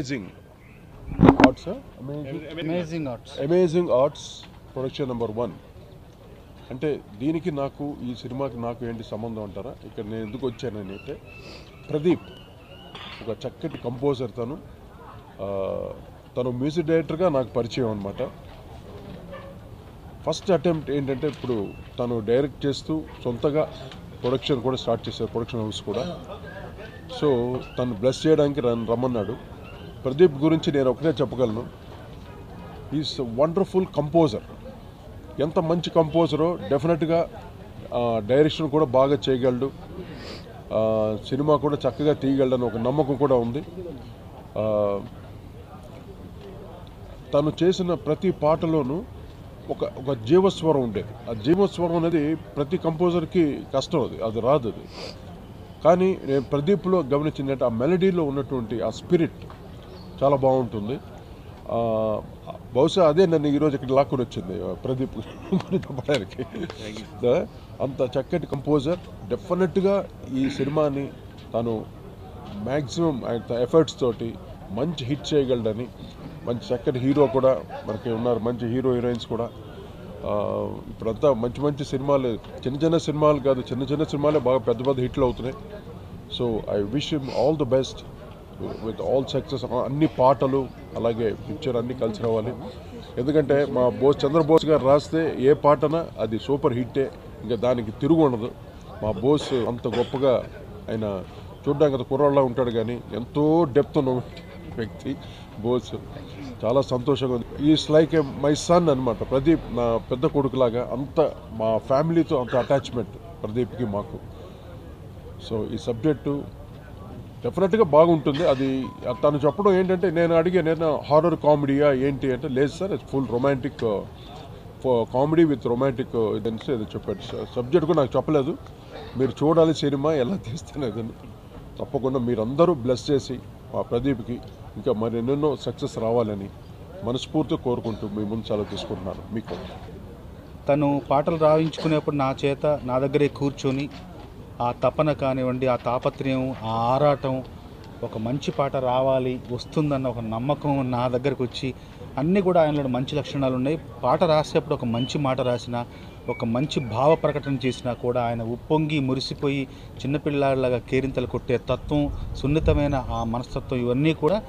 Amazing arts amazing arts production number 1. అంటే దీనికి నాకు ఈ సినిమాకి నాకు ఏంటి సంబంధం అంటారా? ఇక్కడ నేను ఎందుకు వచ్చానని అయితే, ప్రదీప్ ఒక చక్కటి కంపోజర్. తను మ్యూజిక్ డైరెక్టర్గా నాకు పరిచయం అనమాట. ఫస్ట్ అటెంప్ట్ ఏంటంటే, ఇప్పుడు తను డైరెక్ట్ చేస్తూ సొంతగా ప్రొడక్షన్ కూడా స్టార్ట్ చేశారు, ప్రొడక్షన్ హౌస్ కూడా. సో తను బ్లెస్ చేయడానికి రమ్మన్నాడు. ప్రదీప్ గురించి నేను ఒకటే చెప్పగలను, ఈజ్ వండర్ఫుల్ కంపోజర్. ఎంత మంచి కంపోజరో, డెఫినెట్గా డైరెక్షన్ కూడా బాగా చేయగలడు, సినిమా కూడా చక్కగా తీయగలడని ఒక నమ్మకం కూడా ఉంది. తను చేసిన ప్రతి పాటలోనూ ఒక జీవస్వరం ఉండేది. ఆ జీవస్వరం అనేది ప్రతి కంపోజర్కి కష్టం, అది రాదు. కానీ నేను ప్రదీప్లో గమనించిందంటే, ఆ మెలడీలో ఉన్నటువంటి ఆ స్పిరిట్ చాలా బాగుంటుంది. బహుశా అదే నన్ను ఈరోజు ఇక్కడ లాక్కుని వచ్చింది ప్రదీప్ చెప్పడానికి. అంత చక్కటి కంపోజర్. డెఫినెట్గా ఈ సినిమాని తను మ్యాక్సిమం ఎఫర్ట్స్ తోటి మంచి హిట్ చేయగలడని, మంచి చక్కటి హీరో కూడా మనకి ఉన్నారు, మంచి హీరోయిన్స్ కూడా. ఇప్పుడంతా మంచి మంచి సినిమాలు, చిన్న సినిమాలు కాదు, చిన్న సినిమాలే బాగా పెద్ద హిట్లు అవుతున్నాయి. So I wish him all the best with all success. అన్ని పాటలు అలాగే పిక్చర్ అన్నీ కలిసి రావాలి. ఎందుకంటే మా చంద్రబోస్ గారు రాస్తే ఏ పాటనా అది సూపర్ హిట్టే, ఇంకా దానికి తిరుగు ఉండదు. మా బోస్ అంత గొప్పగా, ఆయన చూడ్డానికి అంత కుర్రాళ్ళ ఉంటాడు కానీ ఎంతో డెప్త్ ఉన్న వ్యక్తి బోస్. చాలా సంతోషంగా ఉంది. Is like A my son అనమాట ప్రదీప్, నా పెద్ద కొడుకులాగా. అంత మా ఫ్యామిలీతో అంత అటాచ్మెంట్ ప్రదీప్కి మాకు. సో ఈ సబ్జెక్టు డెఫినెట్గా బాగుంటుంది. అది తను చెప్పడం ఏంటంటే, నేను అడిగాను హారర్ కామెడీయా ఏంటి అంటే, లేదు sir full romantic comedy with romantic ఇదనేసి ఏదో చెప్పాడు. సబ్జెక్ట్ కూడా నాకు చెప్పలేదు. మీరు చూడాలి సినిమా ఎలా తీస్తున్నదని. తప్పకుండా మీరందరూ బ్లెస్ చేసి మా ప్రదీప్కి ఇంకా మరి ఎన్నెన్నో సక్సెస్ రావాలని మనస్ఫూర్తిగా కోరుకుంటూ మీ ముందు సెలవు తీసుకుంటున్నాను. మీకు తను పాటలు రాయించుకునేప్పుడు నా దగ్గరే కూర్చొని ఆ తపన కానివ్వండి, ఆ తాపత్రయం, ఆ ఆరాటం, ఒక మంచి పాట రావాలి వస్తుందన్న ఒక నమ్మకం నా దగ్గరకు వచ్చి, అన్నీ కూడా ఆయనలో మంచి లక్షణాలు ఉన్నాయి. పాట రాసేప్పుడు ఒక మంచి మాట రాసిన, ఒక మంచి భావ ప్రకటన చేసినా కూడా ఆయన ఉప్పొంగి మురిసిపోయి చిన్నపిల్లాడిలాగా కేరింతలు కొట్టే తత్వం, సున్నితమైన ఆ మనస్తత్వం, ఇవన్నీ కూడా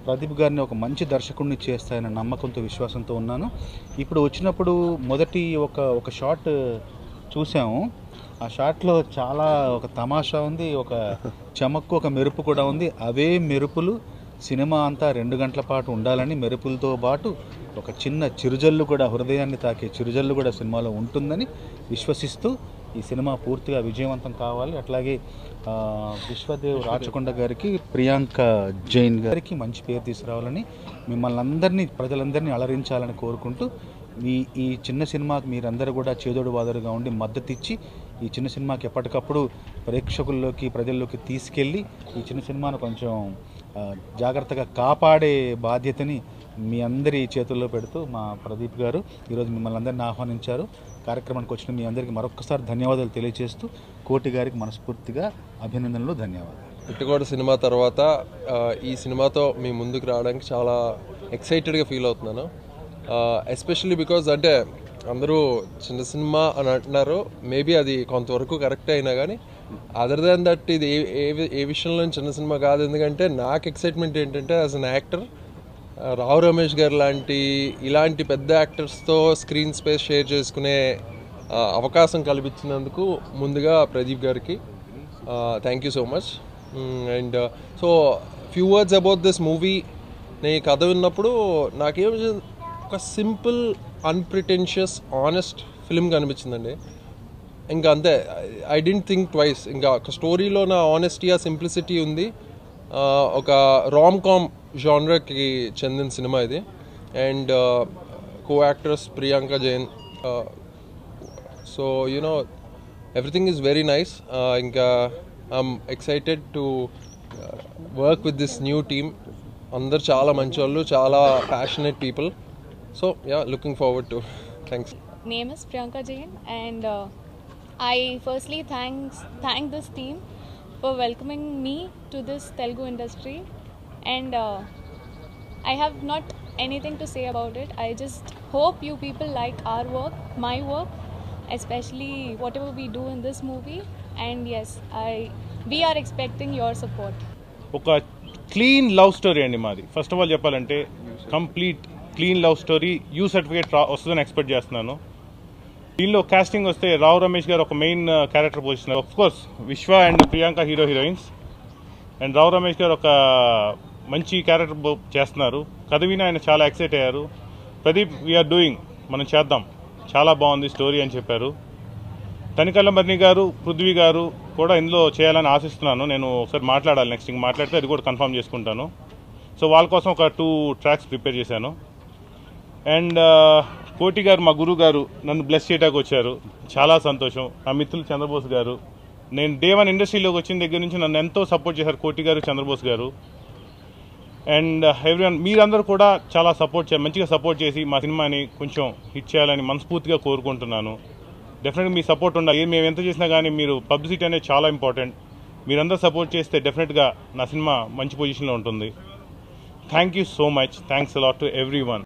ప్రదీప్ గారిని ఒక మంచి దర్శకుడిని చేస్తాయన్న నమ్మకంతో, విశ్వాసంతో ఉన్నాను. ఇప్పుడు వచ్చినప్పుడు మొదటి ఒక షాట్ చూసాము. ఆ షాట్లో చాలా ఒక తమాషా ఉంది, ఒక చమక్కు, ఒక మెరుపు కూడా ఉంది. అవే మెరుపులు సినిమా అంతా 2 గంటల పాటు ఉండాలని, మెరుపులతో పాటు ఒక చిన్న చిరుజల్లు కూడా, హృదయాన్ని తాకే చిరుజల్లు కూడా సినిమాలో ఉంటుందని విశ్వసిస్తూ ఈ సినిమా పూర్తిగా విజయవంతం కావాలి. అట్లాగే విశ్వదేవ్ రాచకొండ గారికి, ప్రియాంక జైన్ గారికి మంచి పేరు తీసుకురావాలని, మిమ్మల్ని అందరినీ, ప్రజలందరినీ అలరించాలని కోరుకుంటూ, ఈ చిన్న సినిమాకి మీరందరూ కూడా చేదోడు వాదోడుగా ఉండి మద్దతు ఇచ్చి, ఈ చిన్న సినిమాకి ఎప్పటికప్పుడు ప్రేక్షకుల్లోకి, ప్రజల్లోకి తీసుకెళ్ళి ఈ చిన్న సినిమాను కొంచెం జాగ్రత్తగా కాపాడే బాధ్యతని మీ అందరి చేతుల్లో పెడుతూ మా ప్రదీప్ గారు ఈరోజు మిమ్మల్ని అందరినీ ఆహ్వానించారు. కార్యక్రమానికి వచ్చిన మీ అందరికీ మరొకసారి ధన్యవాదాలు తెలియజేస్తూ, కోటి గారికి మనస్ఫూర్తిగా అభినందనలు, ధన్యవాదాలు. పిట్టగోడ సినిమా తర్వాత ఈ సినిమాతో మీ ముందుకు రావడానికి చాలా ఎక్సైటెడ్గా ఫీల్ అవుతున్నాను. ఎస్పెషల్లీ బికాజ్ అంటే అందరూ చిన్న సినిమా అని అంటున్నారు, మేబీ అది కొంతవరకు కరెక్ట్ అయినా కానీ, అదర్ దాన్ దట్ ఇది ఏ విషయంలో చిన్న సినిమా కాదు. ఎందుకంటే నాకు ఎక్సైట్మెంట్ ఏంటంటే, as an actor Rao Ramesh గారు ఇలాంటి పెద్ద యాక్టర్స్తో స్క్రీన్ స్పేస్ షేర్ చేసుకునే అవకాశం కల్పించినందుకు ముందుగా ప్రదీప్ గారికి thank you so much. And so few words about this movie. నేను కథ విన్నప్పుడు నాకేం ఒక సింపుల్, అన్ప్రిటెన్షియస్, ఆనెస్ట్ ఫిల్మ్ కనిపించిందండి. ఇంకా అంతే, ఐ డెంట్ థింక్ ట్వైస్. ఇంకా ఒక స్టోరీలో నా ఆనెస్టీ, ఆ సింప్లిసిటీ ఉంది. ఒక రామ్ కామ్ జానర్కి చెందిన సినిమా ఇది. And co actors Priyanka Jain. So you know everything is very nice. ఇంకా I'm excited to work with this new team. అందరు చాలా మంచి వాళ్ళు, చాలా passionate people. So yeah, looking forward to. Thanks. Name is Priyanka Jain, and I firstly thank this team for welcoming me to this Telugu industry, and I have not anything to say about it. I just hope you people like our work, my work, especially whatever we do in this movie. And yes, we are expecting your support. ఒక clean love story అండి మాది. First of all చెప్పాలంటే complete clean love story. You certificate వస్తుందని expect చేస్తున్నాను. దీనిలో casting వస్తే రావు రమేష్ గారు ఒక main character position, of course విశ్వ and Priyanka heroines, and Rao Ramesh గారు ఒక మంచి క్యారెక్టర్ చేస్తున్నారు. కథ విని ఆయన చాలా ఎక్సైట్ అయ్యారు. ప్రదీప్ వీఆర్ డూయింగ్, మనం చేద్దాం, చాలా బాగుంది స్టోరీ అని చెప్పారు. తనికల్ల మర్ని గారు, పృథ్వీ గారు కూడా ఇందులో చేయాలని ఆశిస్తున్నాను. నేను ఒకసారి మాట్లాడాలి, నెక్స్ట్ ఇంక మాట్లాడితే అది కూడా కన్ఫర్మ్ చేసుకుంటాను. సో వాళ్ళ కోసం ఒక 2 ట్రాక్స్ ప్రిపేర్ చేశాను. అండ్ కోటి గారు, మా గురువు గారు, నన్ను బ్లెస్ చేయడానికి వచ్చారు, చాలా సంతోషం. నా మిత్రులు చంద్రబోస్ గారు, నేను డే 1 ఇండస్ట్రీలోకి వచ్చిన దగ్గర నుంచి నన్ను ఎంతో సపోర్ట్ చేశారు కోటి గారు, చంద్రబోస్ గారు. అండ్ ఎవ్రీవన్, మీరందరూ కూడా చాలా మంచిగా సపోర్ట్ చేసి మా సినిమాని కొంచెం హిట్ చేయాలని మనస్ఫూర్తిగా కోరుకుంటున్నాను. డెఫినెట్గా మీ సపోర్ట్ ఉండాలి. మేము ఎంత చేసినా కానీ మీరు పబ్లిసిటీ అనేది చాలా ఇంపార్టెంట్. మీరందరూ సపోర్ట్ చేస్తే డెఫినెట్గా నా సినిమా మంచి పొజిషన్లో ఉంటుంది. Thank you so much. Thanks a lot to everyone.